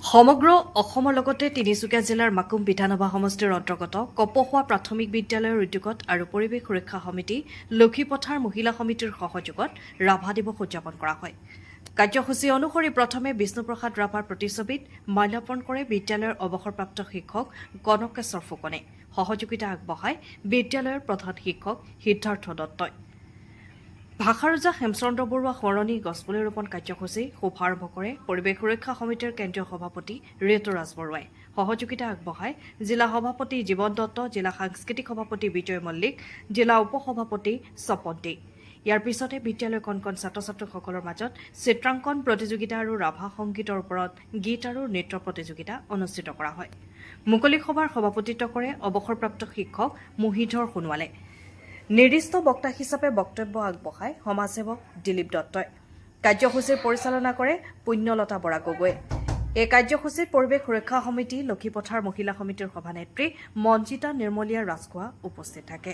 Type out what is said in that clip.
সমগ্ৰ অসমৰ লগতে তিনিচুকীয়া জিলাৰ মাকুম বিধানসভা সমষ্টিৰ অন্তৰ্গত কপহুৱা প্ৰাথমিক বিদ্যালয়ৰ উদ্যোগত আৰু পৰিৱেশ সুৰক্ষা সমিতি লক্ষীপথাৰ মহিলা সমিতিৰ সহযোগত ৰাভা দিৱস উদযাপন কৰা হয়। কাৰ্যসূচী অনুসৰি প্ৰথমে বিষ্ণুপ্ৰসাদ ৰাভাৰ প্ৰতিছবিত মাল্যাৰ্পণ কৰে বিদ্যালয়ৰ অৱসৰপ্ৰাপ্ত শিক্ষক কনকেশ্বৰ ফুকনে। সহযোগিতা আগবঢ়ায় বিদ্যালয়ৰ প্ৰধান শিক্ষক সিদ্ধাৰ্থ দত্তই। ভাষাৰজা হেমচন্দ্ৰ বৰুৱা সোঁৱৰণী গছপুলি ৰোপণ কাৰ্যসূচী শুভাৰম্ভ কৰে পৰিৱেশ সুৰক্ষা সমিতিৰ কেন্দ্ৰীয় সভাপতি ঋতুৰাজ বৰুৱাই। সহযোগিতা আগবঢ়ায় জিলা সভাপতি জীৱন দত্ত, জিলা সাংস্কৃতিক সভাপতি বিজয় মল্লিক, জিলা উপসভাপতি স্বপন দে। ইয়াৰ পিছতে বিদ্যালয়ৰ কণ কণ ছাত্ৰ ছাত্ৰীসকলৰ মাজত চিত্ৰাংকন প্ৰতিযোগিতা আৰু ৰাভা সংগীতৰ ওপৰত গীত আৰু নৃত্য প্ৰতিযোগিতা অনুষ্ঠিত কৰা হয়। মুকলি সভাৰ সভাপতিত্ব কৰে অৱসৰপ্ৰাপ্ত শিক্ষক মুহিধৰ সোণোৱালে। নিৰ্দিষ্ট বক্তা হিচাপে বক্তব্য আগবঢ়ায় সমাজসেৱক দিলীপ দত্তই। কাৰ্যসূচীৰ পৰিচালনা কৰে পুণ্যলতা বৰা গগৈয়ে। এই কাৰ্যসূচীত পৰিৱেশ সুৰক্ষা সমিতি লক্ষীপথাৰ মহিলা সমিতিৰ সভানেত্ৰী মঞ্জিতা নিৰ্মলীয়া ৰাজখোৱা উপস্থিত থাকে।